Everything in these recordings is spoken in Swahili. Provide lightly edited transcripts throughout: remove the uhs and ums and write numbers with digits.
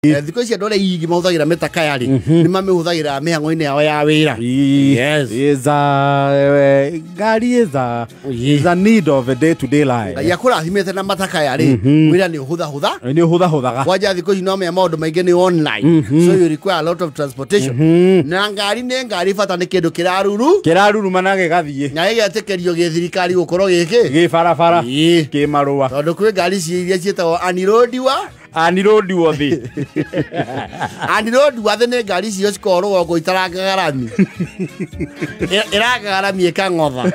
Thiko cia ndore igi mahuthagira metaka yari ni mamihuthagira mihango-ini yao ya wira. Yes. Gari is a need of a day-to-day life. Ya kurathimete na mataka yari wira ni hutha. Ni hutha. Waja thiko ino me maundu maingi ni online. So you require a lot of transportation. Na ngari ni ngari fata ni kindu kiraruru manage gathie. Na getekerio githirikari gukorwo giki gi barabara ki marua. Tondu kwi ngari iria cietagwo anirodiwa thi. Anirodiwa ni ngari icio cikorwo go itarangaga rami. Iragaga rami ikang'otha.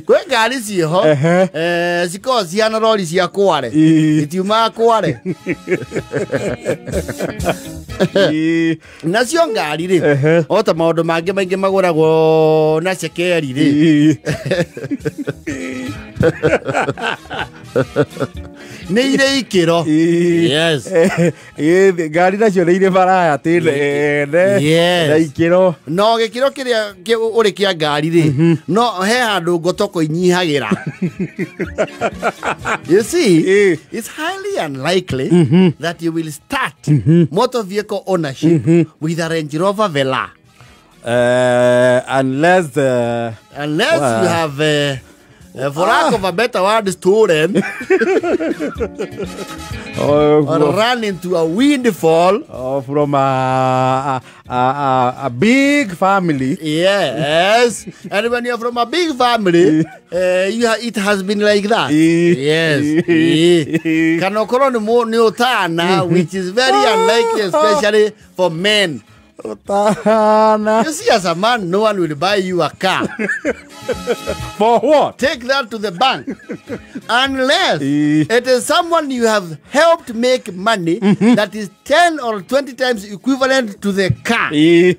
Kwi ngari ciho cikorwo ciana rori cia Kware itiuma Kware. Nacio ngari ri ota maundu mangi maingi maguragwo na cekeri ri ni ire ikiro. Yes. Ngari nacio ni ire baraya tine na ikiro no gikiro kiria uri kia ngari ri no he handu ngotoko inyihagira. You see, it's highly unlikely that you will start motor vehicle ownership with a Range Rover Velar. Unless you have for lack of a better word, stolen or run into a windfall from a big family. Yes. And when you're from a big family, it has been like that. Yes. Kanokoro ni otana, which is very unlikely, especially for men. You see, as a man, no one will buy you a car. For what? Take that to the bank. Unless it is someone you have helped make money that is 10 or 20 times equivalent to the car.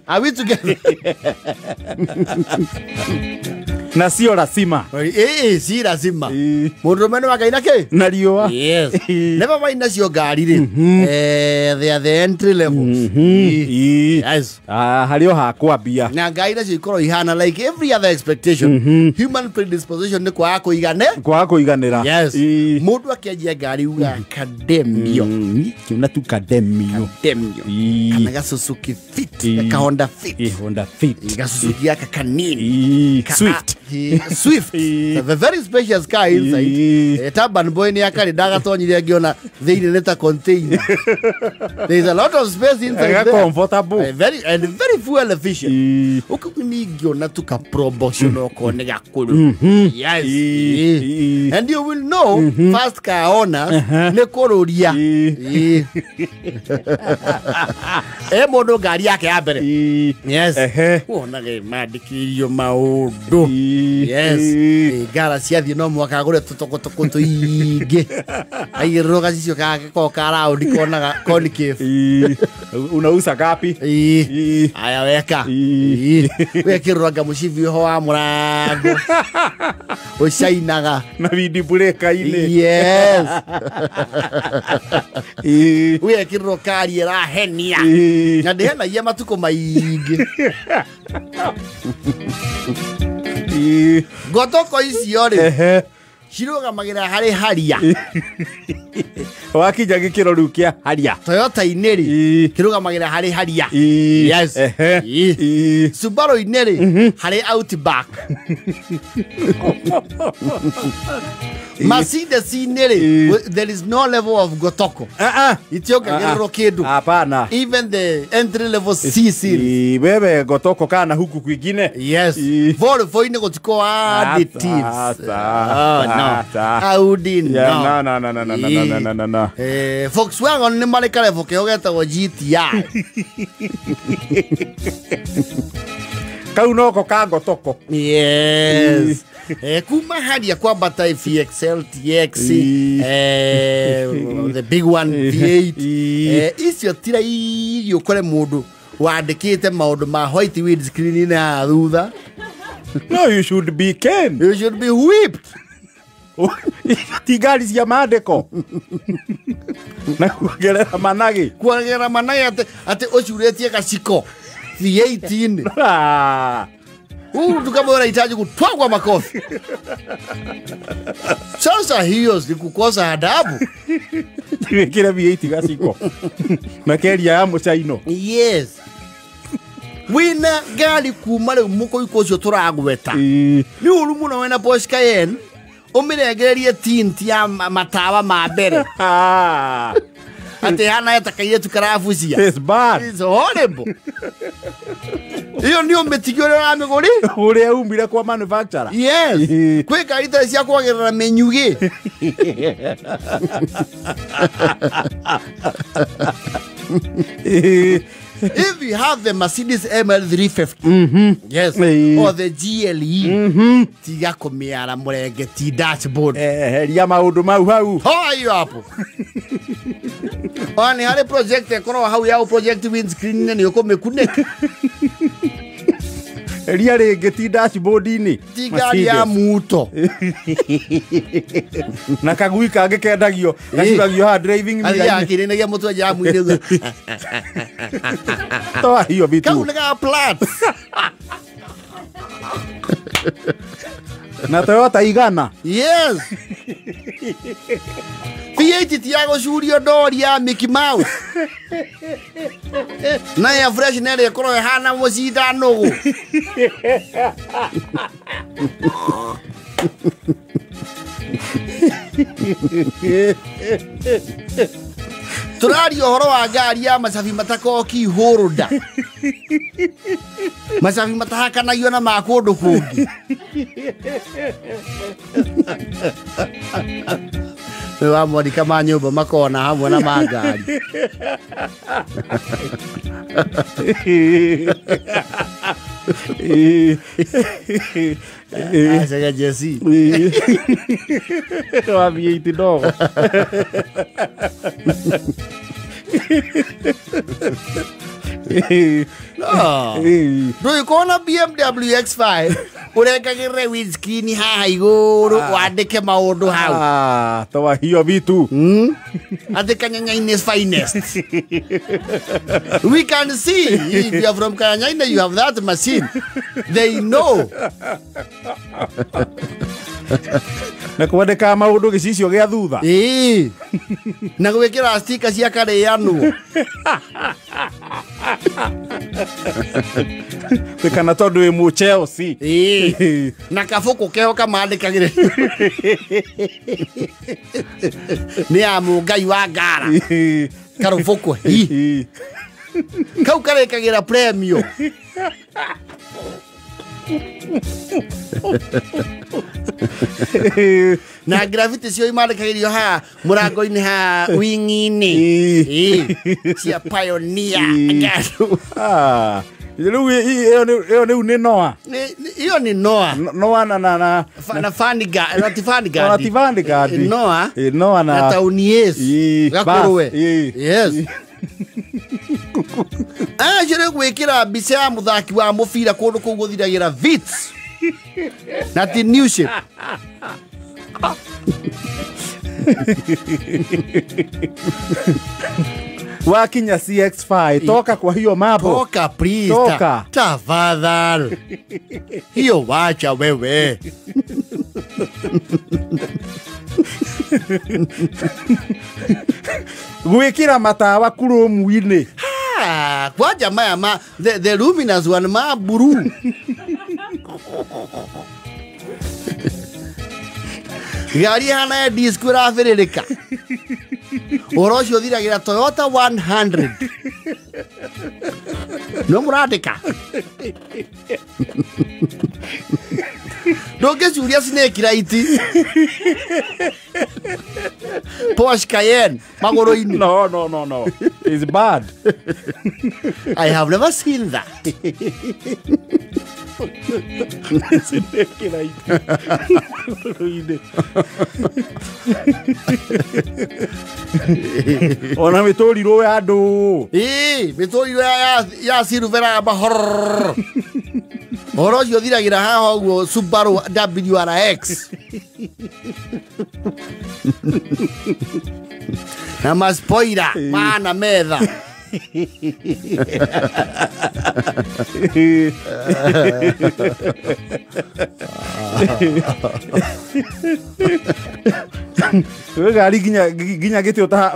Are we together? Na sio lazima. Si lazima. Mundu meno wakaina ke? Na riwa. Yes. Never mind nacio ngari ri. They are the entry levels. Yes. Hario ha kwambia. Na ngari nacio ikorwo ihana like every other expectation. Human predisposition ni kwa kuiganira. Yes. Mundu akianjia ngari uga academio. Kiuna tu academio. Kana ga Suzuki Fit, ka Honda Fit. Honda Fit. Ga Suzuki aka kanini. Swift. The very spacious car inside. Taban boy ni akari daga tonyire ngiona thiini neta container. There is a lot of space inside there. Comfortable. Very fuel efficient. Ukuni ngiona tuka proportional kone gakuru. Yes. And you will know fast car owners ne kororia. Modo ngari yake ya mbere. Yes. Wona ge mandikirio maundu. Yes. Gara ciathi no mwaka agure tutoko tuingi. Airoga cicio ko karaudi konaga concave. Unauza gapi? Aya weka. Wekiranga mucivi ho wa murango. Ucainaga na vidi bureka ine. Yes. Wekirwo kari era henia. Na ndihena ia matuko maingi. Ngotoko icio ri cirugamagira hari haria. Wakija gikiro riu kia haria. Toyota ineri kirugamagira hari haria. Yes. Subaru ineri hari Outback. Mercedes ineri there is no level of gotoko. Itioga gerero kindu. Hapana. Even the entry level C series. Wewe gotoko kana huku kwingine. Yes. Volvo ine gotiko additives. No. Audi no. No. Volkswagen ni mali kale foke getagwo GTI. Kau noko ka gotoko. Yes. Kuma hadia kwambata VXL TX, the big one V8. Icio tira irio kore mundu wandikite maundu ma white windscreen na thutha. No, you should be caned. You should be whipped. Tigari cia mandiko. Na kugerera managi. Kugerera managi ate ucuretie gaciko V18. Mtu kama unahitaji kutwagwa makofi. Sasa hiyo ni kukosa adabu. Kila V8 gasiko. Makeria ya mucaino. Yes. Wina gari kumale muko yuko cio turagweta. Ni uru muno wena Porsche Cayenne. Umiregererie tint ya matawa ma mbere. Ate hana yatakaire tukarafucia. It's bad. It's horrible. Iyo ndio metigio na migori. Ure umbira kwa manufacturer. Yes. Kwe karita cia kwagerera menyuge. If you have the Mercedes ML350, yes, or the GLE, tiga kumiara murengeti dashboard. Heria maundu mau hau. How you hapo? Oni hale project ekoro hau ya project windscreen ni uko mekuneka. Heria rengeti dashboard ni. Tiga ya muto. Na kagui kage kendagio, gacuragio ha driving mirror. Aria kirenagia mutu ya mwine. Toa hiyo vitu. Kaunega plats. Na Toyota igana. Yes. V8 tiago curio ndori ya Mickey Mouse. Na ya fresh nere koro hana mucida nugu. Turari ohoro wa ngari ya macabi matakoki hurunda. Macabi matahakanagio na makundu kungi. Wa mori kama nyumba makona hamwe na magari. Asa Jesse. Wa V8 dogo. Do you call a BMW X5? Urekagire windscreen haha iguru wandike maundu hau. Toa hiyo vitu. Ate Kanyanyaine is finest. We can see if you are from Kanyanyaine, you have that machine. They know. Na kwandika maundu gicicio gia thutha. Na gwikira sticker cia kareanu. Kana tondu wi mu Chelsea. Na kafuku keho kamandikagire. Ni amu ngai wa ngara. Karufuku hi. Kau karekagira premium. Na gravity cio imandikagirio ha murango-ini ha wing-ini. Cia Pioneer ngatu. Iyo ni Noah. Iyo ni Noah. Noah na Vanguard. Vanguard. Noah na tauni Yesu. Gakuruwe. Yes. Jere gwikira mbica ya muthaki wa mubira kundu kuu guthiragira Vits. Na ti new shape. Wakinya CX5 toka kwa hiyo mambo. Toka please. Toka. Tafadhali. Hiyo wacha wewe. Gwikira matawa kurumu-ini. Kwa jamaa the luminous one ma buru. Gari hana ya disc irafiririka. Orocio thiragira Toyota 100. No muradika. Ndũngĩcuria snake light. Porsche Cayenne magũrũ-inĩ. No. It's bad. I have never seen that. Snake light. Ona mĩtũrirwo ya andũ. Mĩtũrirwo ya Silvera bahor. Orocio thiragira haha ũguo Subaru WRX. Na maspoira mana metha. Gari ginya gitota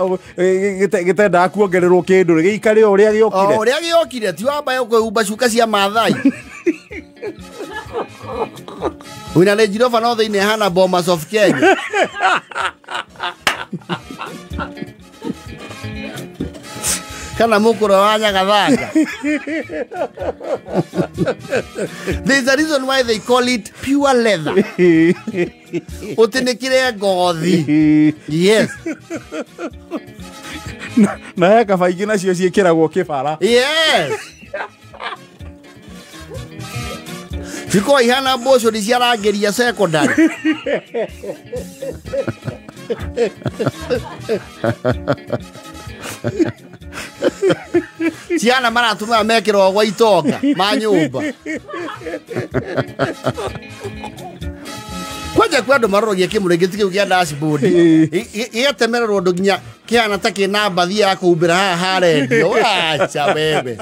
gitenda kuongererwo kindu giikare uria giokire uria giokire ti wamba yokwĩhumba cuka cia Maathai wina Range Rover no thĩinĩ hana Bomas of Kenya kana mukura wa Nyagathanga. There's a reason why they call it pure leather. Utinikire ngothi. Yes. Na ya kabaingi nacio ciĩkĩragwo kĩbara. Yes. Siko ihana mboco ni ciarangeria secondary. Ciana maratuma mekĩrwo gwa itonga ma nyũmba. Kwaja kwa andũ marorogia kĩmũrĩngĩti kĩu kĩa dashboard gĩgatemererwo ũndũ nginya kĩhana ta kĩna mbathi ya kũhumbĩra haha rendio. Acha wewe.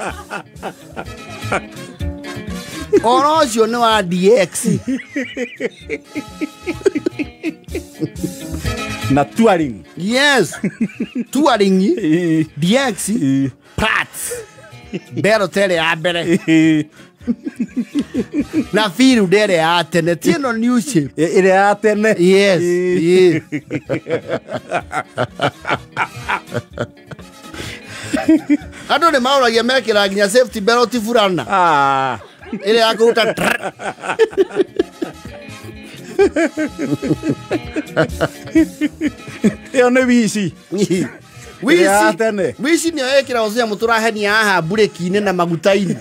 Ũhoro ũcio nĩ wa DX na touring. Yes. Touring DX Prats Bero tere ya mbere na firu dere ya tene tino new shape ile ya tene. Yes. Yes. Ado ne maura ya mekira nginya safety belt furana ile ya kuruta yo ne bici wici ni ekira ocia muturahenia haha bureki-ini na maguta-ini.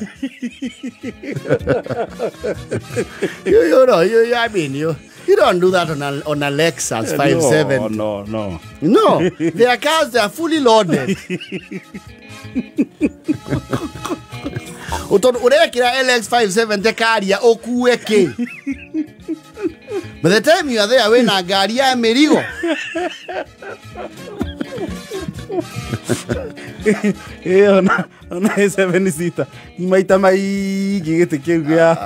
I mean, you don't do that on a Lexus 570. No. Their cars, they are fully loaded. Urekira LX 570 karia okueke. By the time you are there, we na gari ya merigo. Ona 7 seater imaita maigi gite kiu kia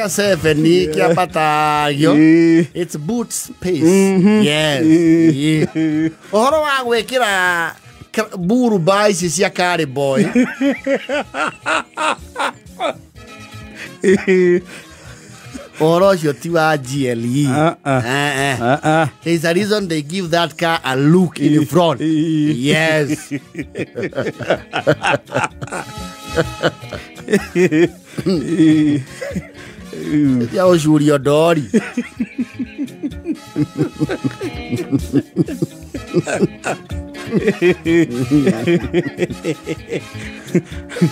7 kia batagio. It's boot space. Yes. Ohoro wa gwikira buru baisi cia Carry Boy. Ohoro ucio ti wa GLE. There's a reason they give that car a look in the front. Yes. Ya ucurio ndori.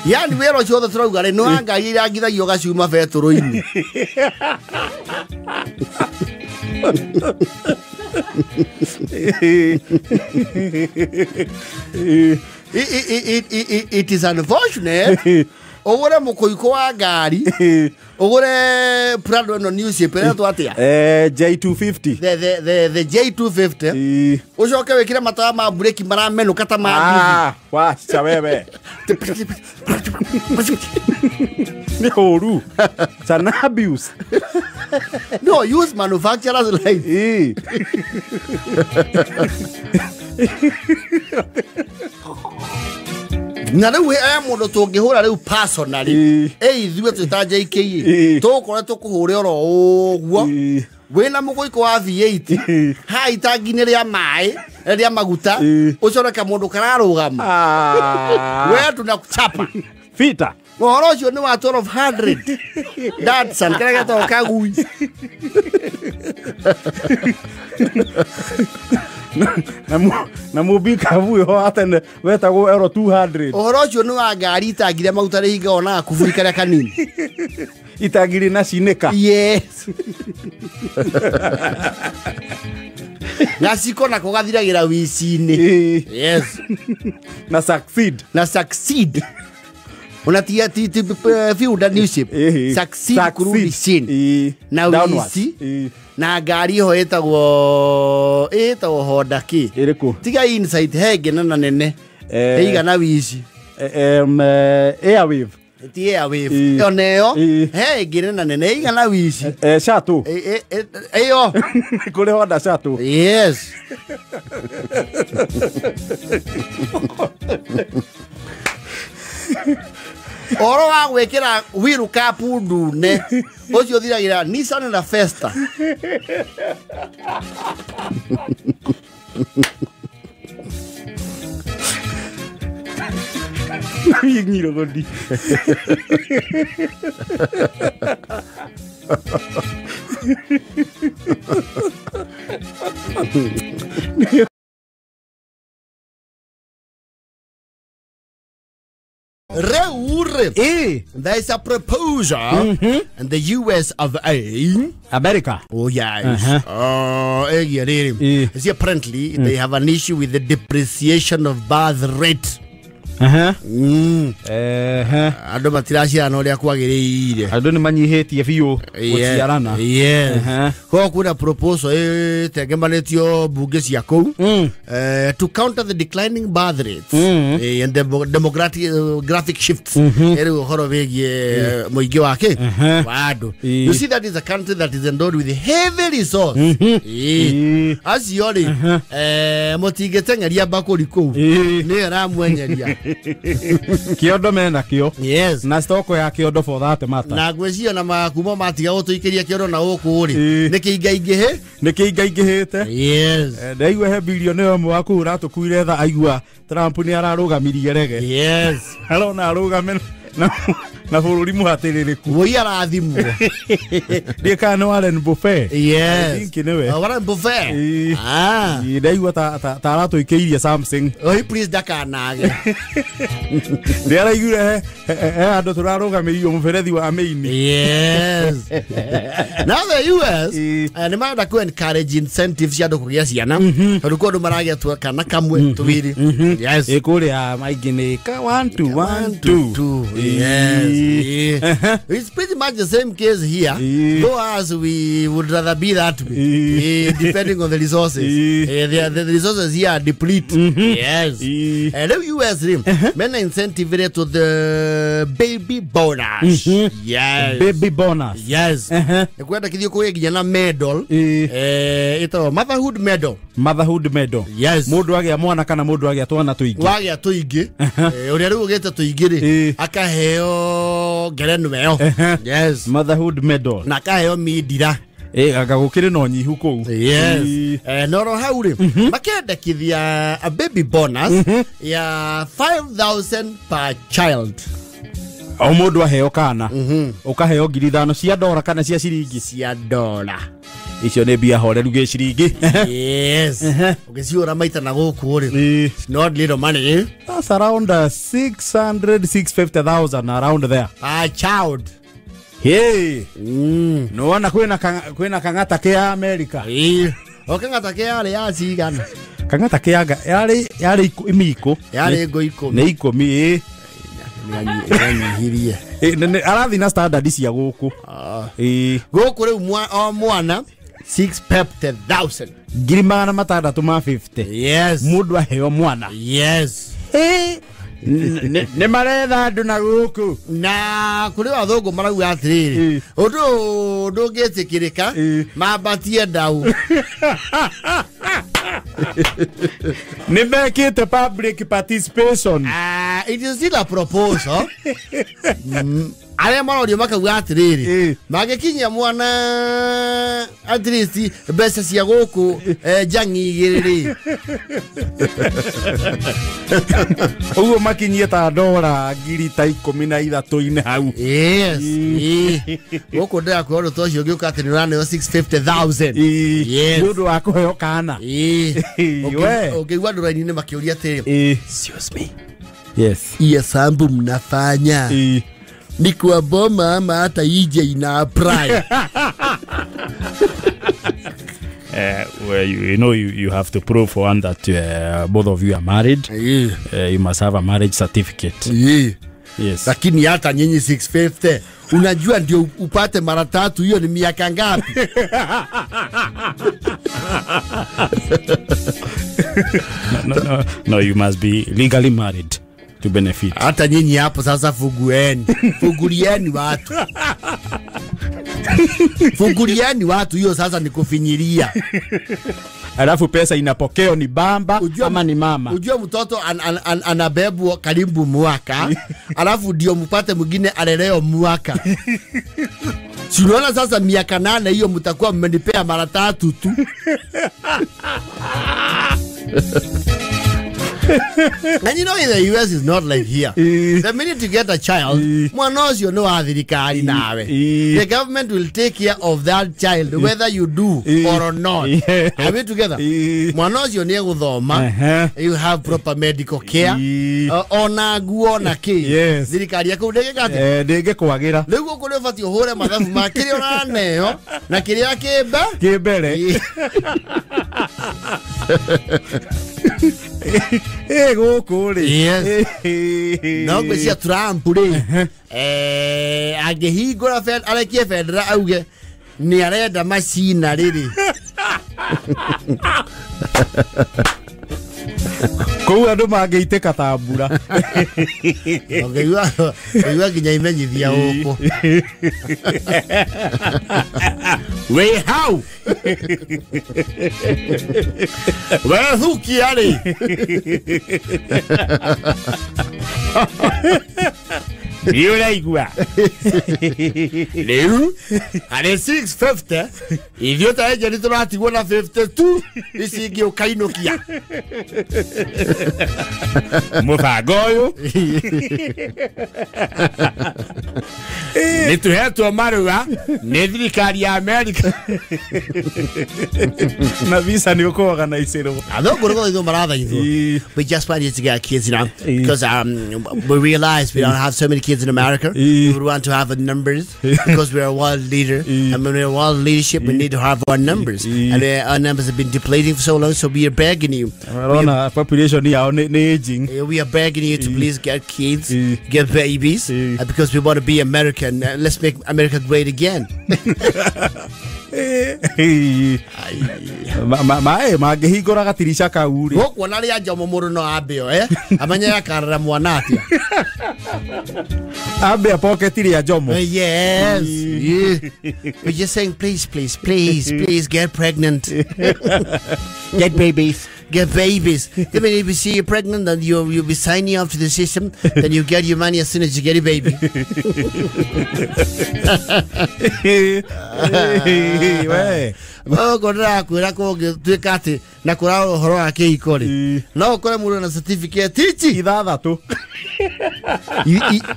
Yani wero ucio turauga ri no anga irangithagio gacuma betũrũ-inĩ. It is unfortunate. Ogore mukoiko wa ngari. Ogore Prado no news epera tu atia. J250. The J250. Ucoke wekire matawa ma breki maramenu kata ma. Wacha wewe. Ni horu. It's an abuse. No, use manufacturer's line. Na rĩu mũndũ tũngĩhũra rĩu personally ithuĩ twĩta JKE tũkore tũkũhũre oro ũguo wĩna mũgũiko wa V8 ha itangi-inĩ rĩa maĩ rĩa maguta ũcore mũndũ kararũgama we tunakuchapa fita. Ũhoro ũcio nĩ wa 1200 Datsun karĩa getagwo kagui. na mubika vuyo atene wetagwo euro 200. Ũhoro ũcio nĩ wa ngari itangi rĩa maguta rĩhinga na kuburi karĩa kanini itangi rĩna cinĩka. Yes. Nasiko na kugathiragĩra wici-inĩ. Yes. Na succeed. Unatia fiuda new ship. Succeed kurudi chini. Na wici. Na ngari ho etagwo Honda ki. Iriku. Tiga inside hege na nene. Eigana wici. Airwave. Ti Airwave. Yo neo. Hey, girena nene eigana wici. Shuttle. Eyo. Kule Honda Shuttle. Yes. Oro wa gwekera wheel cap ndune. Ocio thiragira Nissan na Festa. Ngiro godi. There is a proposal in the US of A. America. Oh, yes. See, apparently, they have an issue with the depreciation of birth rate. Ando matiracia no ria kwagiriire. Ando ni manyihetie biu guciarana. Yes. Ko kuna proposal tegemanetio bunge cia kou to counter the declining birth rates and the demographic shifts. Eri uhoro wegie muingi wake. Wado. You see, that is a country that is endowed with heavy resources. As yori motigetengeria bakuri kou. Ni ramwenyeria. Kiondo mena kio. Yes. Na stoko ya kiondo for that matter. Na gweciria na makumo matiga utuikiria kiondo na ukuri. Nikiingaigihe. Nikiingaigihite. Yes. Ndaiwe he bilioni amwe wa kura tukuire tha aigua Trump ni ararugamirie rege. Yes. Arona arugame na bururi muhatiririku. Woi arathimwo. Ndikana Warren Buffett. Yes. Kinwe. Warren Buffett. Ndaiwa ta aratuikirie Samsung. Oi, please dakanage. Ndera igure ando turarugamirio muferethi wa main. Yes. Now the US and manda ku encourage incentives ya kugia ciana. Ruko ndo maragia tu kana kamwe tubiri. Yes. Ekuria maigine ka 1 2. Yes. It's pretty much the same case here. Though as we would rather be that way, depending on the resources. The resources here are depleted. Yes. And the US men incentive to the baby bonus. Yes. Baby bonus. Yes. Kwenda kithio kueginya na medal. Ito motherhood medal. Motherhood medal. Yes. Mundu agia mwana kana mundu agia twana tuingi. Wagia tuingi. Uria riu gete tuingiri. Akaheo gerenu meo. Yes. Motherhood medal. Na akaheo midira. Agagukire no nyihu kou. Yes. Noro hauri. Makenda kithia a baby bonus ya 5,000 per child. O mundu aheo kana. Ukaheo $5,000 cia dola kana cia ciringi. Cia dola. Icio ne bia hore ruge ciringi. Yes. Ugeciura maita na guku ri. Not little money. That's around 650,000 around there. A child. Hey. No wana kwena kangata ke America. Okangata ke yale ya cigana. Kangata ke yale imiko. Yale go iko. Ne ikomi hirie. Arathi na standard cia guku. Guku ri mwana 650,000. Girimana matandatu ma 50. Yes. Mundu aheo mwana. Yes. Ne maretha andu na guku. Na kuri wathungu marauga atiriri. Undu ndungitikirika mabatie ndau. Ne mekite public participation. It is still a proposal. Ale marodio makauga atiriri. Magikinya mwana at least besa cia guku jangigiriri. Ugo makinyie ta dola ngiri ta 13 hau. Yes. Guku ndira ku ndo tocio ngiuka ati ni rane 650,000. Yes. Mundu akuheo kana. Okay, wadu raini ni makiuria ati. Excuse me. Yes. Iya sambu mnafanya. Ni kwa boma ama hata ije ina apply. Well, you know, you have to prove for one that both of you are married. You must have a marriage certificate. Yes. Lakini hata nyinyi 650 unajua ndio upate mara 3 hiyo ni miaka ngapi? No, you must be legally married to benefit. Hata nyinyi hapo sasa fungulieni watu. Fungulieni watu, hiyo sasa ni kufinyilia. Alafu pesa inapokeo ni bamba ama ni mama. Ujua mtoto anabebwa karibu mwaka, alafu ndio mpate mwingine aleleo mwaka. Si unaona sasa miaka 8 hiyo mtakuwa mmenipea mara 3 tu. And you know in the US is not like here. The minute you get a child, mwanos you know athirikari nawe. The government will take care of that child whether you do or not. Are we together? Mwanos you need guthoma. You have proper medical care. Ona guo na ki. Thirikari yako ndege kate. Ndege kwagira. Lego kule fati hore mathabu makiri ona neyo na kiria kimba kimbere. Gukuri. Yes. No gwecia Trump ri. Angehingura arekie federa auge ni arenda macina riri. Kou andu mangeiteka tambura. Ogeigua nginya imenyithia huko. We how? We thuki ari. Yuraigua. Leu are 650 idiota eje ni turatigwo na 52 icingi ukainukia. Mubango uyu ni tuhetwo maruga ni thirikari ya America na visa ni uko-organizerwo. Athongorwo ithu marathaithwo. We just wanted to get kids now because we realized we don't have so many kids in America. We would want to have numbers because we're a world leader, and when we're a world leadership we need to have our numbers, and our numbers have been depleting for so long, so we are begging you. Population yao ni aging. We are begging you to please get kids, get babies, because we want to be American. Let's make America great again. Mangehingura gatirisha kau ri gukwo na ria njomo muru no ambio amanya yakarara mwana atia ambia pocket ria njomo. Yes. We're just saying please get pregnant. Get babies. Then when you see you're pregnant, then you'll be signing up to the system. Then you get your money as soon as you get a baby. Kodra kwira ko tuika ati na kura horo ake ikori no kore muru na certificate ichi ithathatu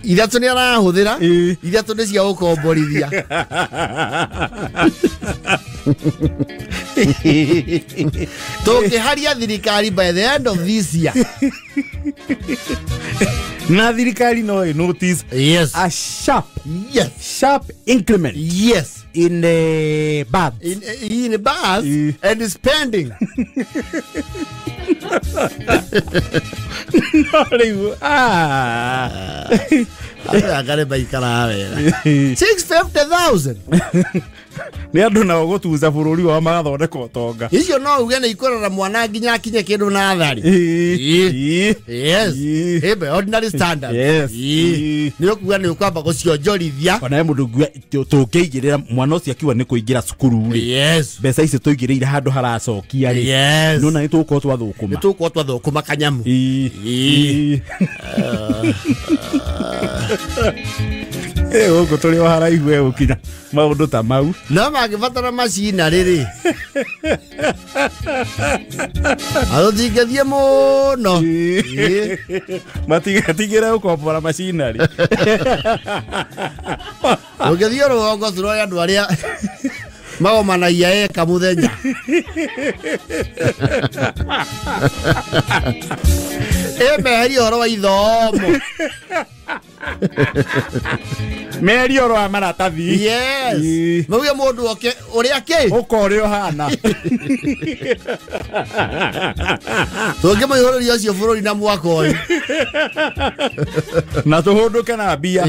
ithatu ni arahuthira ithatu ni cia ukomborithia. Tukiharia thirikari by the end of this year. Na thirikari no notice a sharp increment in the bath in bath and spending. I got it by 650,000. Ni andu na gutuza bururi wa magathondeka utonga icio no uge na ikorora mwana nginya akinye kindu na thari. Yes. Hebe ordinary standard. Ni ukuga ni ukwamba gucionjorithia ona mundu ngua tungigirira mwana ucio akiwa ni kuingira cukuru ri mbeca ici tuigirire handu haracokia ri no na nituko twathukuma kanyamu. Uko tuli haraihu we ukinya maundu ta mau no magibatara macina riri athingethie muno matigatigire ukombora macina ri ungethie rugongo turoya andu aria magomanagia eka muthenya. Meheri horo wa ithomo Meri oro amaratathi. Yes. Mauge mundu oke uri ake. Ukore ohana. Toge mayoro yosio furori na mwaka oyu. Na tuhunduke na bia.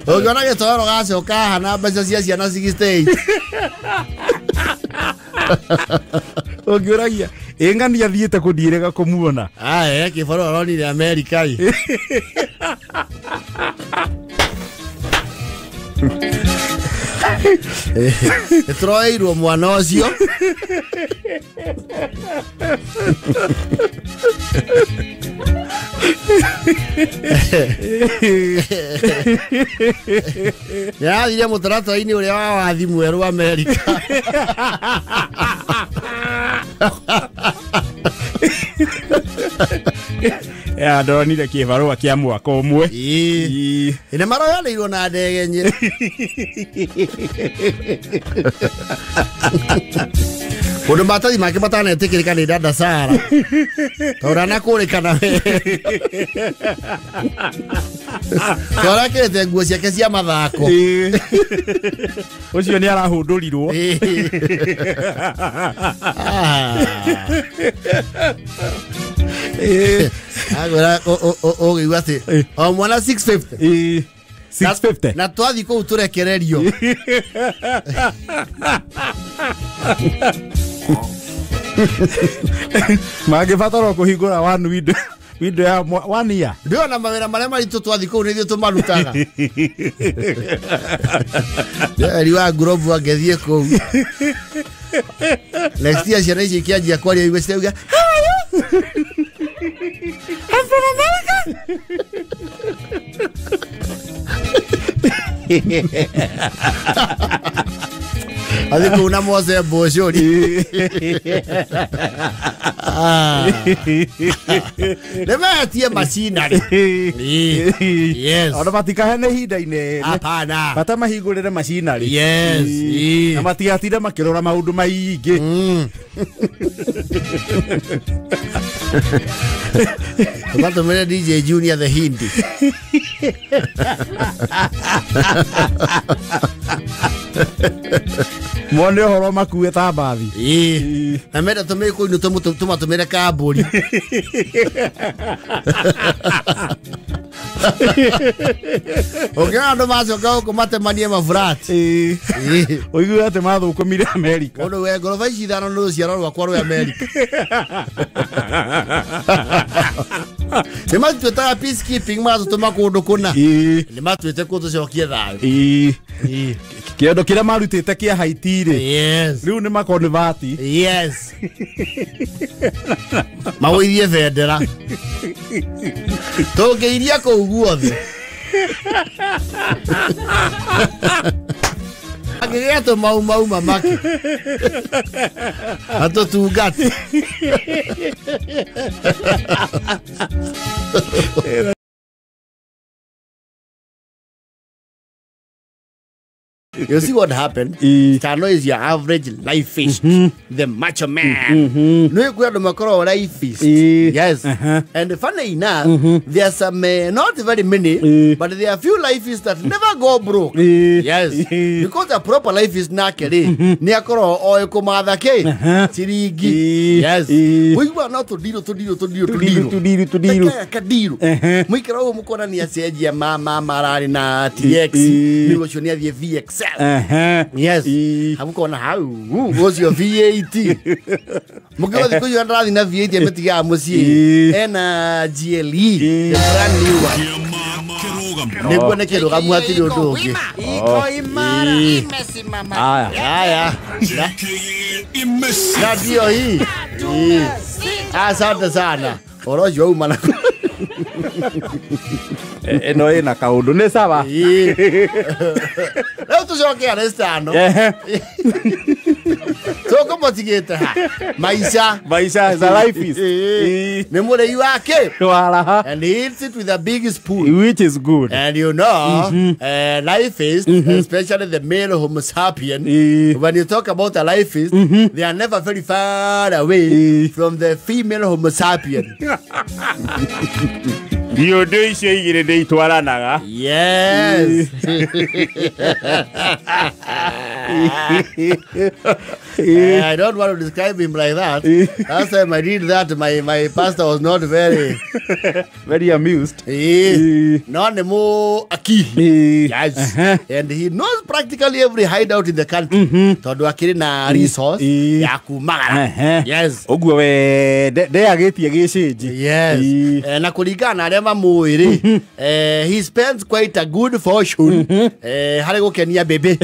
Ogona getoro gace okahana mbeca cia ciana 68. Ogioragia engani athiete kundirega kumuona. Kibaro roni ni America. Troirwo mwana ucio. Ya diria mutarata-ini uria wa wathi mweru America. Ya ndonire kibarua kia mwaka umwe. Ine maroyanirwo na ndege nyiri. Kundu matathi make matanetikirika ni dada Sara. Tora na kurikana we. Tora kirete nguo ciake cia mathako. Ucio ni arahundurirwo. Agora o ati o mwana 650. 650. Na twathi kou turekererio. Mage fataro kuhingura one window ya 1 year. Ndio na mawera maria maritu twathi kou nithio tumarutaga. Riwa grovu agethie kou. Next year ciana ici kianjia kwaria igwe citauga I'm from America. Adi kuna mose boshori. Lema tia machinery. Yes. Ona matikahene hinda-ine. Hapana. Bata mahingurire machinery. Yes. Na matigatire makirora maundu maingi. Bato mene DJ Junior the Hindi. Mwone horo makuwe ta bathi. Na mera tumire ko inu tumire kaburi. Ogando maso ka ko matemanie mafrat. Oigu ate mathukumire America. Ono we gorofa ici thano no ciaro rwakwa rwa America. Ni matweta peacekeeping mazo tumakundu kuna. Ni matwete ko tucokie thayo. Kiondo kira marutite kia Haiti ri. Yes. Riu ni makonvati. Yes. Mawithie vendera. Tungeiria kou guothe. Agigeto mau mamaki. Ato tungati. You see what happened? Tano is your average life fish, the macho man. No, you go to macro life fish. Yes. And funny enough, there are some, not very many, but there are few life fish that never go broke. Yes. Because a proper life is naked. Niakoro or Komada K. Tirigi. Yes. We were not to deal. Kadiru. Mikro Mukona Nia Seja Mama Marina TX. Nilochonia the VX. Yes. Hamukona how was your VAT? Mugawa ko you ndra na VAT metiga musi ena GLE the brand new one. Nego ne kero gamu atiri odoge. Iko imara imesimama. Aya. Ndio hii. Asante sana. Orojo umana. eno ina kaundu ni sawa leo tucoke arestano toko motigete ha maisha is a life is ne murei wake wala and he eats it with a big spoon, which is good, and you know life is especially the male homo sapien when you talk about a life is they are never very far away from the female homo sapien. You do say you did twaranaga. Yes. I don't want to describe him like that. Last time I did that, my pastor was not very amused. Not more aki. Yes. And he knows practically every hideout in the country. Todo akiri na resource ya kumagara. Yes. Ogwo we de agetie giciji. Yes. Na kulingana na mwiri he spends quite a good fortune hari gukenia bebe.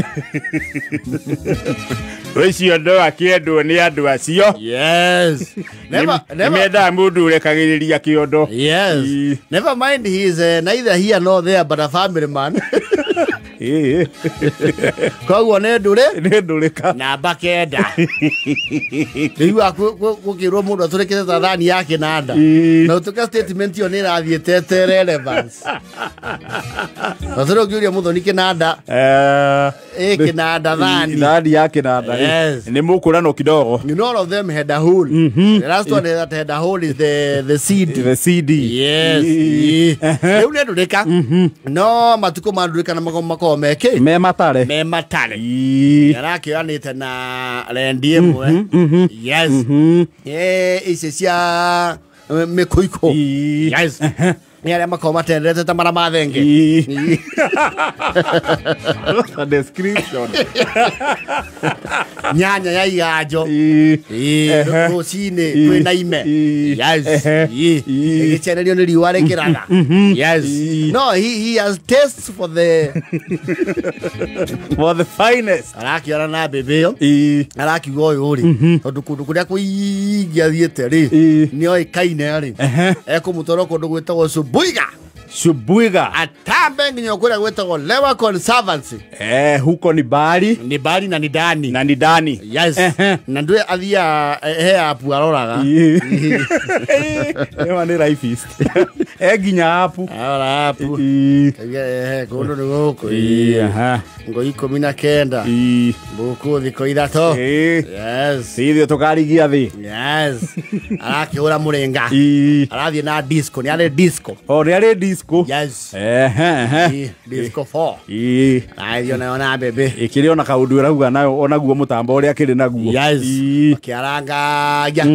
Wecio ndo akiendwo ni andu acio. Yes. Never menda mundu urekagiriria kiondo. Yes. Never mind, he is neither here nor there but a family man. Koguo ne ndurika na bakenda riwa kukirwo mundu aturikite thani yake nanda na utuka statement yo ni rathiete relevance aturo giuria muthoni kinanda kinanda thani yake nanda ni mukurano kidogo. You know, all of them had a hole. The last one that had a hole is the CD. Yes. Eune ndurika no matuko mandurika na mako meke me matare yarake yanite na rendi emwe. Yes. Ise cia mekuiko. Yes. Niare makoma tendete tamara mathenge. A description. Nyanya ya igajo. Rocine kwina ime. Yes. Igichererio ni riware kirana. Yes. No, he has taste for the finest. Araki ara na bebeo. Araki go yuri. Tondu kundu kuria kuigia thiete ri. Ni oi kaine ri. Eko mutoro kundu gwetagwo Subuiga. Atambe nginyo kuria gwetagwo Lewa Conservancy. Huko ni bari na ni Dani. Yes. Na ndwe athia he apu aroraga. Ewa ni raifist. Ginya apu. Ara apu. Kondo ni goko. Ngo 19. Buku thiko ithato. Yes. Sithio tukarigia thi. Yes. Arakihura murenga. Arathie na disco, ni ale disco. Ni ale disco. Yes. Disco 4. Ayo na bebe. Ikiri ona kaundu rauga nayo ona guo mutambo uri akiri naguo. Yes. Kiaranga ya.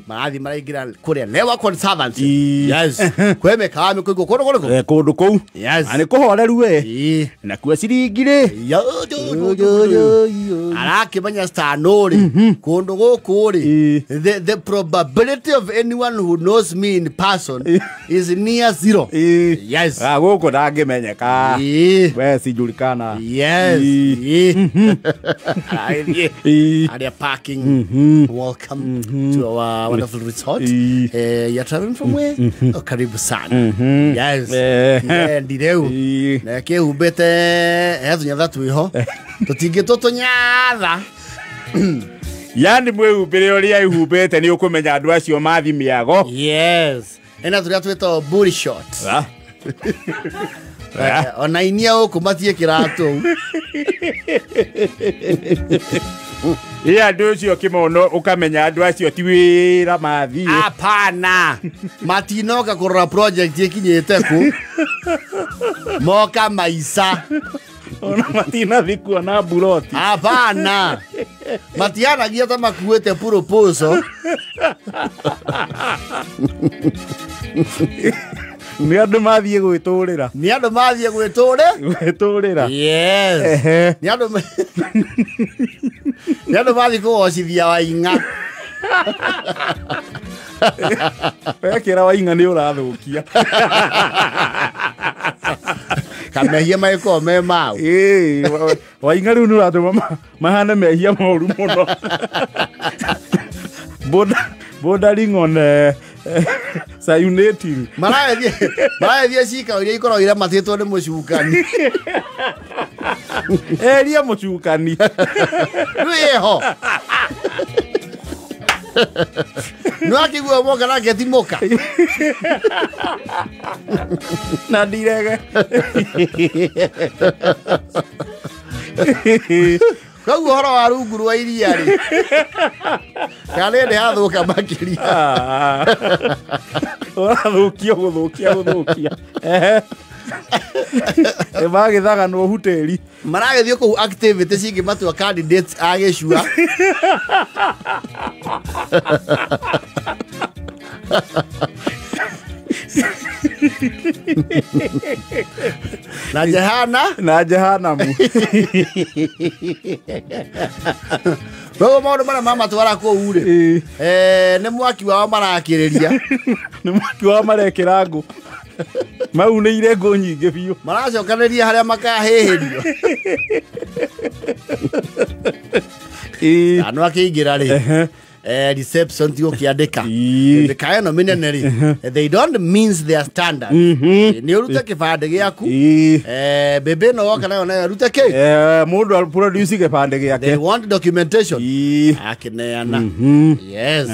Marathi maraingira kuria Lewa Conservancy. Yes. Kweme kame kugo kundu kou. Yes. Ani kuhoreru we. Na kuwa siringire. Arakimanya stanori kundu gukuri. The probability of anyone who knows me in person is near zero. Yes. Guku ndangimenyeka. We sijulikana. Yes. Are parking. Welcome to our wonderful resort. You're traveling from where? Karibu sana. Yes. Ndireu. Na ke ubete ezunya twiho. Tutinge toto nyatha. Yani mwe ubere ori ihubete ni ukumenya andu acio mathi miago. Yes. Ena turia twito booty shot. Ona inia ukumatie kirato. Andu acio kimono ukamenya andu acio ti wira mathi. Apana. Matinoka kurora project ikinyete ku. Moka maisa. Ona matina thikua na buroti. Apana. Matiana gia ta makuete proposal. Ni andu mathie gwiturira. Yes. Ni andu mathie kuocithia Wainga. Wekira Wainga ni urathukia. Kamehia maiko me mau. Wainga riu nuratuma mahana mehia moru muno. Bordering on Sayunating. Marathie cika iria ikoragwo matĩtwo nĩ mũcukani. Eria mũcukani. Rĩu ho. No akigua moka na getimoka. Na ndirege. Koguo horo wa rungu rwa iria ri. Kana nĩ hathũka makĩria. Ũrathũkia gũthũkia. Magĩthaga no huteri. Maragĩthiĩ kũu activity cingĩmatua candidates a gĩcua. Na jehanamu. Rogo maũndũ marĩa mamatwara kũu rĩ. Nĩ mwaki wao marakĩrĩria. Nĩ mwaki wao marekĩra ngũ. Mau nĩ irengũ nyingĩ biũ. Maracokanĩria harĩa makahĩhĩrio. Anũ akĩingĩra rĩ. Reception tio kiandika ndikaeno mineneri they don't means their standard ni urute kibande giaku bebe no woka nayo nayo rute ke mundu produce kibande giake they want documentation akineana yes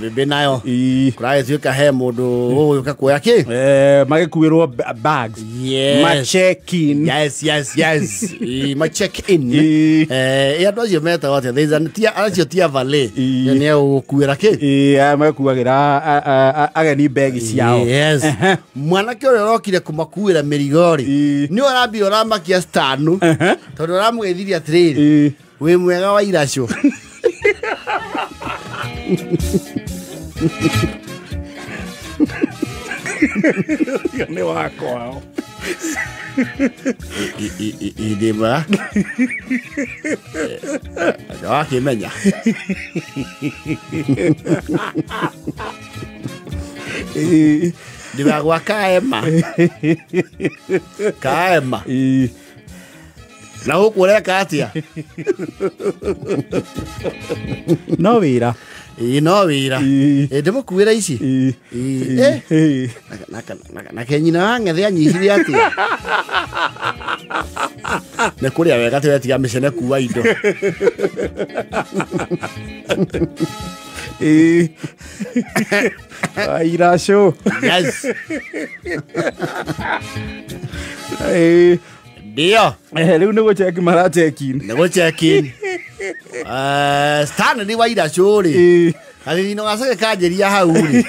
bebe nayo kuraithio ka he mundu uyu kakuya ki magikuirwo bags ma check in yes ma check in ya dozie meta wote there is an tia valley ni ukuira ki makuagira ageni begi ciao yes mwana kyo rokire kumakuira mirigori ni orambi oramakia stanu tondu oramugithiria trade we mwega wa iracio ni wako idema akimenya ndibagwa kaema na ukureka atia no wira no wira ndimukuira ici na kenyina wang'ethe anyihire atia nĩ kũrĩa wega tũretiga mĩcene kuua indo iracio yes ndio rĩu nĩ gũcheki marachekin stand ni wa iracio rĩ athithino gaceke kanjĩria hau rĩ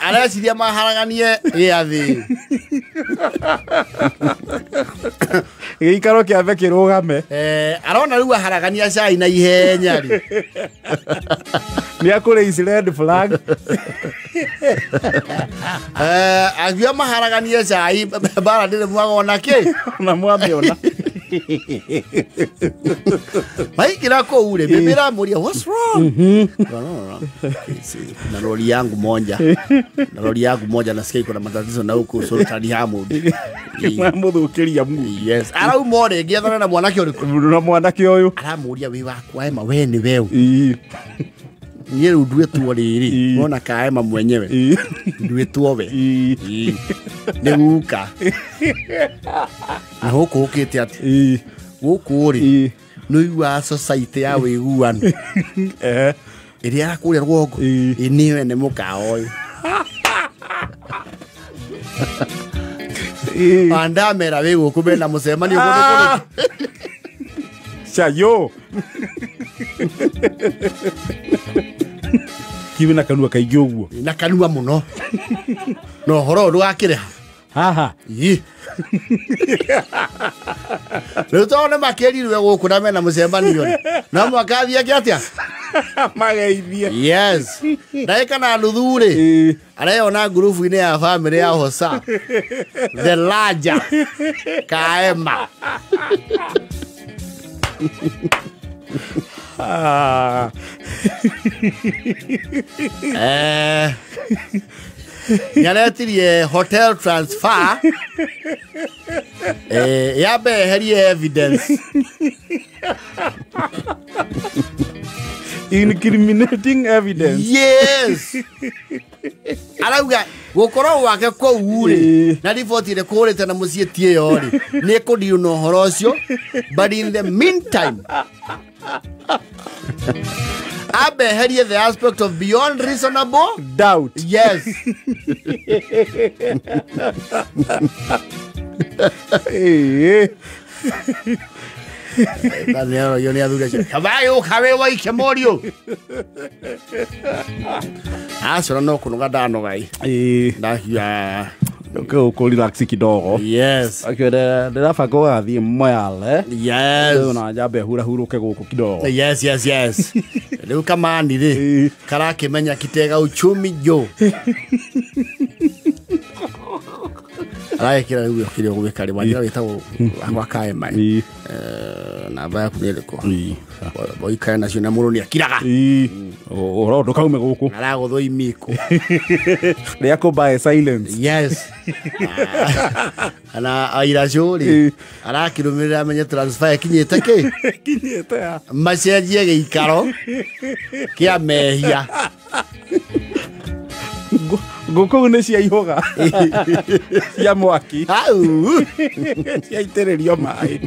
areciria maharaganie gĩathĩ gĩikaro kĩambe kĩrũgame arona rĩu aharagania cai na ihenya rĩ nĩ akũrĩ red flag agĩa maharaganie cai bara ndĩrĩ mwagona kĩ na mwamĩona maikira kũu rĩ bĩbĩra mũria what's wrong na lori yangu moja nasikia iko na matatizo na huko sultani hamu mwamuthũkĩria mu yes arauma rĩngĩ athana na mwanake ũyũ aramuria wĩ wakwa ema we nĩ wewe niĩ rĩu nduĩtwo rĩrĩ wona kaema mwenyewe nduĩtwo we nĩ guka na gũkũ ũkĩte atĩ gũkũ rĩ nĩ igua society ya wĩiguano ĩrĩa yakũrĩa rwongo nĩwe nĩ mũkawa ũyũ andamera wĩ gũkũ mena mũcemanio kũndũ chayo kiwe na kanua kaingĩ ũguo na kanua mũno no horo ndũgakĩrĩha haha rĩu tondũ nĩ makĩrirwe gũkũ na mena mũcemanio no mwakathiĩ atĩa mageithie yes ndagĩka na nuthu rĩ areyona ngurubu-inĩ ya bamĩrĩ ya Hosa the larger kaema nĩaretirie hotel transfer yambe eherie evidence Incriminating evidence. Yes. Arauga gukoro wake ko uri na report ile kurete na musietie yori ni kudiu no horocio, but in the meantime abeherie the aspect of beyond reasonable doubt. Yes. Daniel, yo ni adure. Kabayo kabewa ikemorio. Sura no kunuga dano gai. Na ya ko relax kidogo. Yes. Ndira fago athi moyale. Yes. Na jabe hura huruke guku kidogo. Yes. Riu kamani ri karakimenya kitega uchumi jo. Kira riu kire gwikari wanira witagwo wakae mai. Na baya kuneleko. Boika na ciona muruni akiraga. Orondo kaume guku. Aragothwo imiko. Ria ko by silence. Yes. Ana airajuri. Arakirumirira menye transfer kinyete ki. Kinyete. Macenjie giikaro kia mehia. Guku ne cia ihoga. Cia mwaki. Au. Cia itererio mai.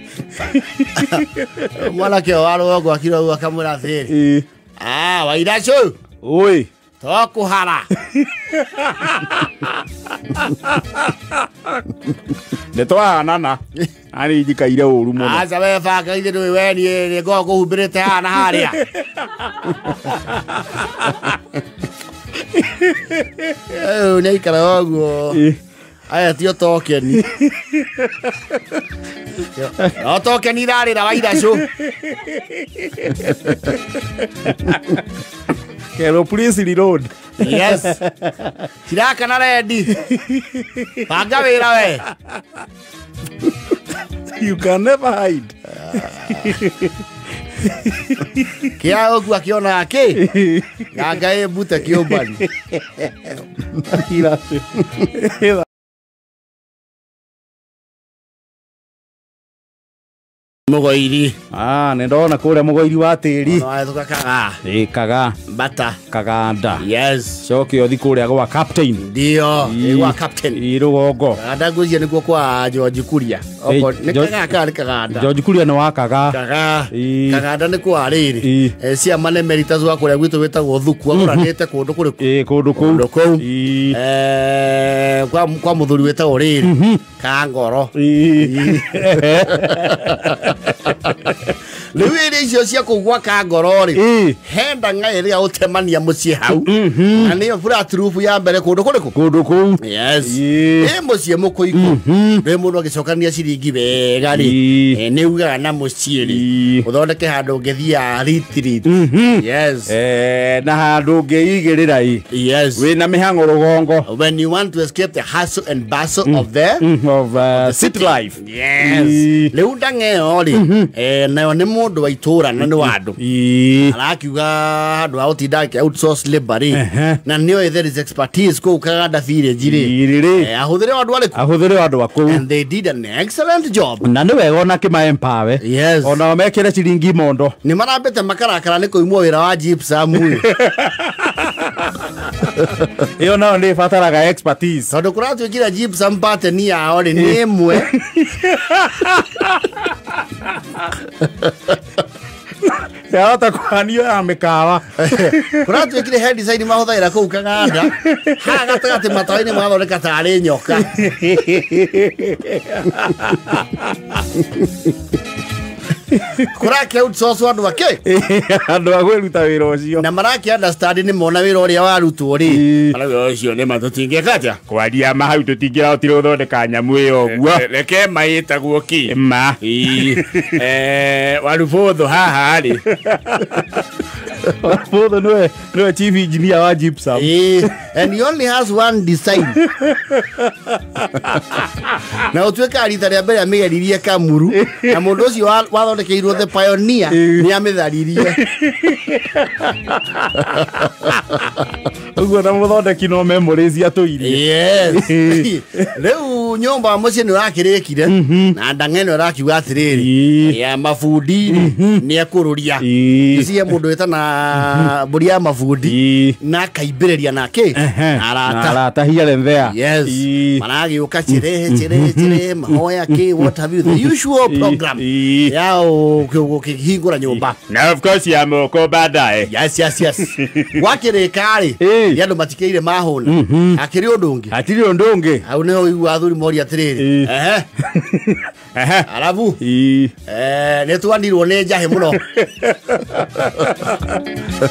Mwana ke waro go akiro akamura thiri. Wairacho. Oi. Tokuhara. Netwa nana. Ani jikaire uru muno. Azabe faka ide no weni ni go humbirite hana haria. Nei karago. Aya tio tokeni. No tokeni rari na Wairacho. Kero Prince Road. Yes. Tiraka na ready. Panga wira we. You can never hide. Kia ogu akiona ake. Gaga buta kiobani. Mugoiri. Nendona kuria mugoiri wa tiri. No kaga. Kaga. Bata. Kaganda. Yes. Coki othi kuria gwa captain. Ndio. Gwa captain. Irugongo. Kaganda guzie niguo kwa George Kuria. Oko ni Kaganda. George Kuria no wa Kaga. Kaganda ni kwa riri. Cia mane meritas wa kuria gwitu wetagwo thuku aguranite kundu kuriku. Kundu kou. Kwa muthuri wetagwo riri. Kangoro. Liwiri icio cia kugwa Kangorori. Henda ngai ria utemania mucie hau. Na niyo bulletproof ya mbere kundu kuriku. Kundu kou. Yes. Mucie mukuiku. Ri mundu agicokania ciringi wega ri. Ni ugaga na mucie ri. Uthondeke handu ngethia retreat. Yes. Na handu ngeigirira i. Yes. Wina mihango rugongo. When you want to escape the hustle and bustle of the city life. Yes. Leu ndangeo ri. Nayo ni mundu wa itura na ni wandu. Arakiuga handu autindake outsource labor ri. Na niyo there is expertise ko Kaganda village ri. Ahuthere wandu ariku. Ahuthere wandu aku. And they did an excellent job. Na ni wega ona kima empower. Yes. Ona mekire ciringi mondo. Ni marambete makarakara ni kuimwo wira wa gypsum. Iyo nao ni fataraga expertise. Tondu kuratwikira gypsum pattern yao ri ni imwe. Yata kwanio ya mikawa. Kuratwikire head design mahuthaira kuu Kaganda. Ha gatagati mataini mathondeka tari nyoka. Kurake outsource wandu wake. Andu agweruta wira ucio. Na marake understand ni mona wira uria warutwo ri. Ara ucio ni matutingeka atia. Kwaria ma hau tutingira utire uthondeka nyamu iyo guo. Reke maitagwo ki. Ma. Warubotho haha ri. Warubotho no chief engineer wa gypsum. And he only has one design. Na utweka rita ria mbere amigeririe Kamuru. Na mundu ucio wathondekeirwo the pioneer ni amitharirie. Uguo na muthondeki no memories atuire. Yes. Leu riu nyomba muci ni rakirekire na ndang'eno rakiuga atiriri ya mafundi ni akururia cie mundu etana buria mafundi na kaibiriria nake arata hiare thea maragi ukachirehe mahoya ki what have you the usual program yao kihingura nyumba na of course ya moko baadaye yes wakirikari yandu matikeire mahuna akiri undungi au neho igu athuri mori atiriri alafu netwandirwo ne njahe muno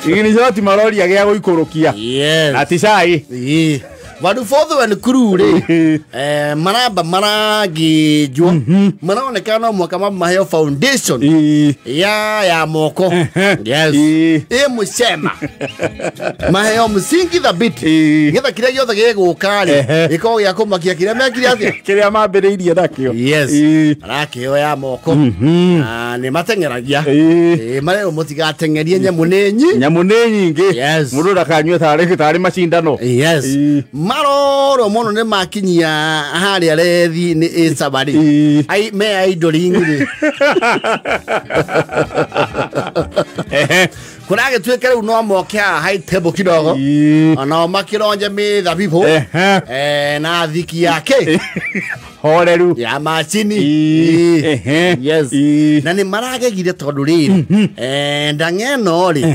igini zoti marori agia guikurukia ati sai Vadu fodho and crew maraba maragi jua manaonekana mwaka maheo foundation ya moko yes musema maheo msingi thabiti getha kiria giothe gigukari iko ya kumakia kiria mekiria atia kiria mambiriirie nakio yes nakio ya moko ni matengeragia mareo mutigatengerie nyamu nyingi yes mundu ndakanywe tari macindano yes maroro mono ne makinyia hari arethi ni sabari ai me idoling kurage twekere uno mokia high table kidogo ana makironje me thabibu na thiki yake horeru ya machini yes na ni marage gire tondu riri ndang'eno ri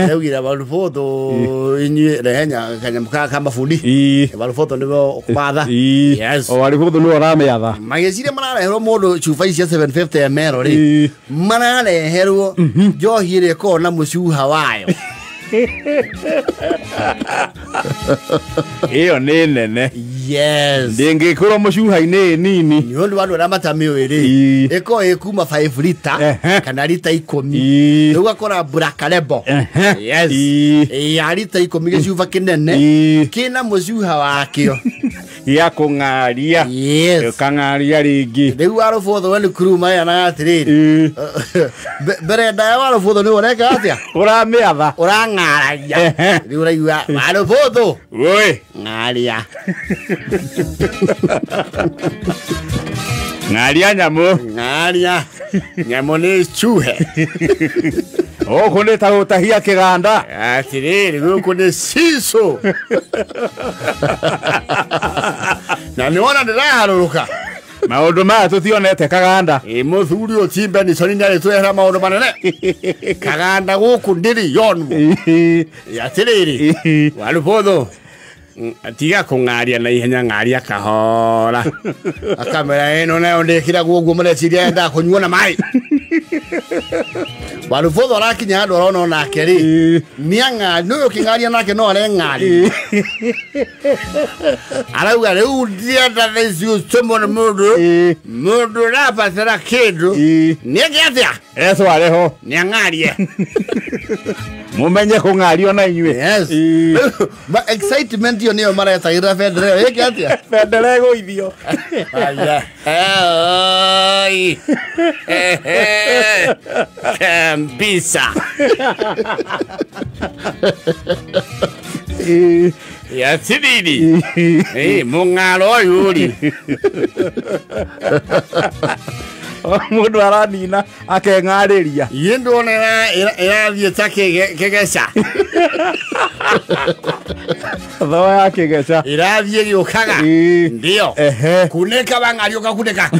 eugira barufoto inyi rehenya kanyamuka kama fundi barufoto nibo kumatha yes o barufoto no rameatha magecire marareherwo mundu chufa icia 750 ml ri marareherwo njohire ko na mucuha wayo iyo ni nene yes ndingikoro mucuha-ini nini ni undu wandu ramata miwiri eko ekuma 5 liter kana liter 10 ugakora black label yes ya liter 10 gicuba kinene kina mucuha wakio ya kung'aria yes kang'aria ringi riu arufotho wenu crew maya na atiriri bere ndaya warufotho ni ureka atia uramiatha urang'aragia riu uraiua arufotho oi ng'aria ng'aria nyamu ni chuhe oku ni ta gutahia kiganda atiriri guku ni siso na niona ndiraharuruka maundu maya tutionete kaganda muthuri o timbe ni soni ndari twehera maundu manene kaganda guku ndiri yonu atiriri warufotho tiga kung'aria na ihenya ng'aria kahora akamera eno nayo ndikira guguo mureciria enda kunyua na mai warufotho arakinya handu arona nake ri niang'ari nuyo king'aria nake no areng'ari arauga riu ndienda thaicio somo mundu rabatara kindu nieke atia eso areho niang'arie mumenye kung'ario na inyue yes but excitement yo niyo maretagira federe yeke atia federe goithio aya oi Kambisa ya tididi mung'aro yuri mundu aranina akeng'ariria yendo ona irathie takegesa tho ya kigeca irathie giukaga ndio kuneka bang'ario kakuneka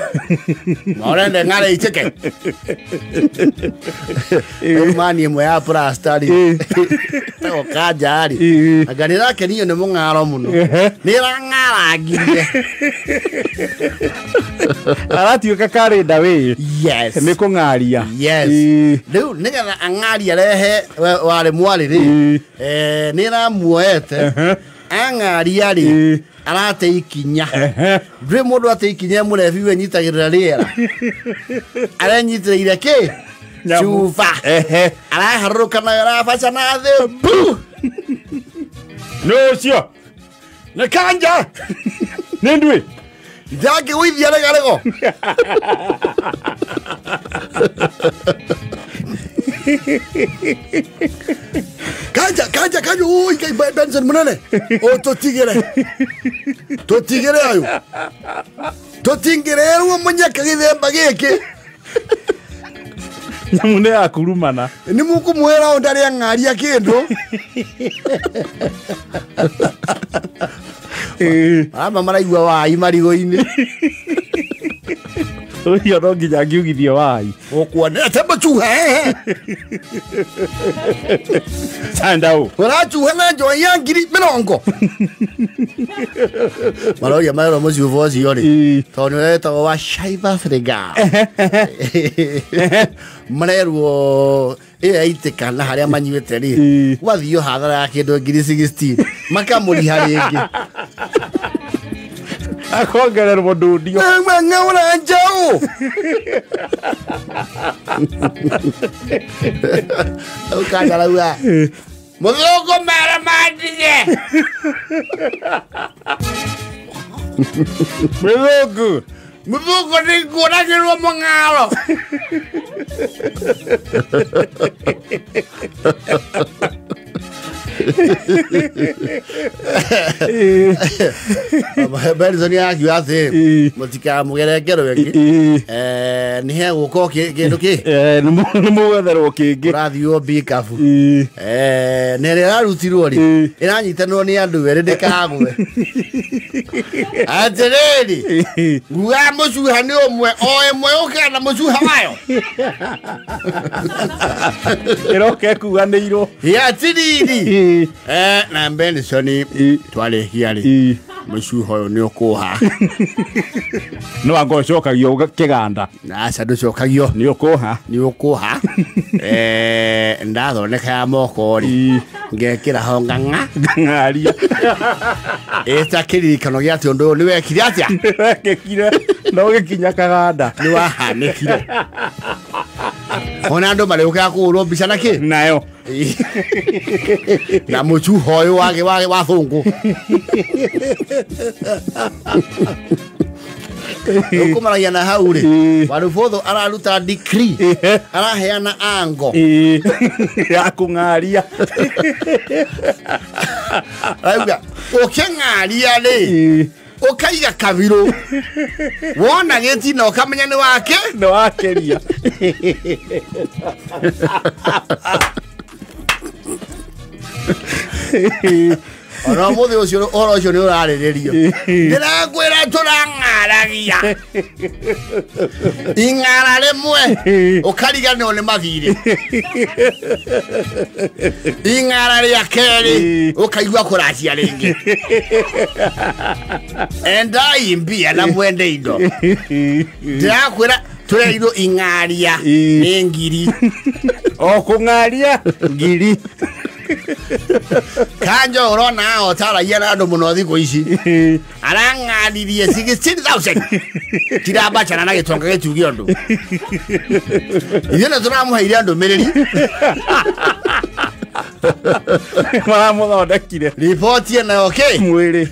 norende ng'are iteke mani mwe ya plastari okajari aganira keniyo ne mung'aro muno nirang'aragire aratuika karenda we yes ni kung'aria yes riu nigetha ang'aria rehe wari mwari ri niramuoete ang'aria ri arate ikinya ndri mundu ate ikinya murebi we nyitagirira riera arenyitire ki chufa araharuka na arabaca na thi no cio ne kanja ni ndui ndake withia regarego Kanja ui kai Benson munene. O totigere ayo. Totingere ruo munyaka githemba giki. Nyamune akurumana. Ni mukumwera ondari angaria kindu. Ama maraigua wai marigo-ini. Oyo no nginya ngiugithie wai. Okuona temba chuha. Sandau. Ora chuha na jo yangiri mirongo. Maloya malo mozi uvozi yori. Toni eta wa shaiba frega. Mreruo aite kana haria manyiwete ri. Wathio hathara ya kindu ngiri 16. Makamuri hari ingi. Akongerera mundudio. Ng'aura njau. Ukanda lawa. Muthoko mara mandije. Muthoko ni ngoragirwo mung'aro. Benson yaki ate mutika mugerekero wengi ni he guko kindu ki ni mugethero kingi rathio bikafu ne re arutirwo ri iranyitanwo ni andu ere ndikagwe atiriri guga mucuha ni omwe o emwe ukana mucuha wayo iroke kuganirwo ya tiriri na Benson twale hiari mucuha uyu ni ukuha no angocokagio kiganda na sadu cokagio ni ukuha ndathoneka ya moko ri ngekira ho ngaria eta kiririkano gia ti undu ni wekire atia wekire no gikinya kaganda ni wahanekire ona ndo mare uka kuurwo mbica naki nayo na mucuha uyu wage wa thungu ukumaragia na hau ri warufotho araruta decree araheana ango ya kungaria aiga ukeng'aria ri ukaiga kabiro wona geti na ukamenya ni wake no wakeria ona muthe ucio oro ucio ni uraririo ndirakwira turang'aragia ing'ara rimwe ukariganwo ni mathiri ing'ara ria keri ukaigua kuracia ringi endai mbia na mwende indo ndirakwira tureirwo ing'aria ni ngiri o kung'aria ngiri Kanjo urona otaragia na andu muno thiku ici arang'anirie 16,000 kirabachana na gitonga gitugi andu ithena turamuheire andu miriri maramuthondekire report ena okay mwiri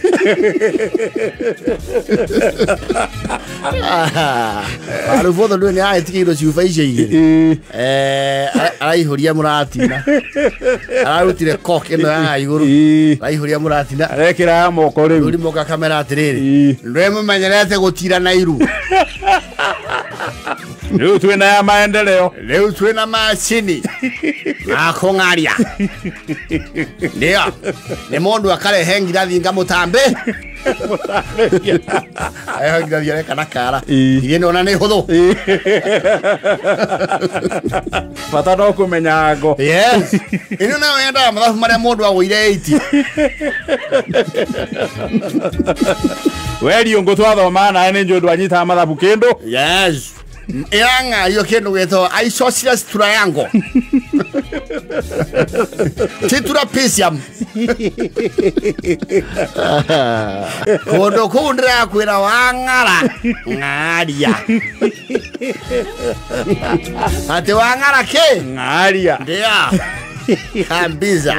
arufotho ndu ni aetikiro ciuba icio igiri araihuria muratina ararutire cock ino ya iguru araihuria muratina arekira moko riu uri moka kamera atiriri ndwemumenyerete gutira na iru riu twina ya maendeleo riu twina macini na kung'aria ndio ni mundu akarehe ngirathi ngamutambe ayo ngirathi areka na kara igene ona ni huthu bata no kumenya ngo yes ino nayo yenda mathabu maria mundu agwire 80 werio ngo twathoma na ene njondo anyita mathabu kindu yes Yanga yo kendo geto isosceles triangle. Titura pisiam. Kodo kundra kwira wangara ngaria. Ate wangara ke ngaria. Ndia. Kambiza.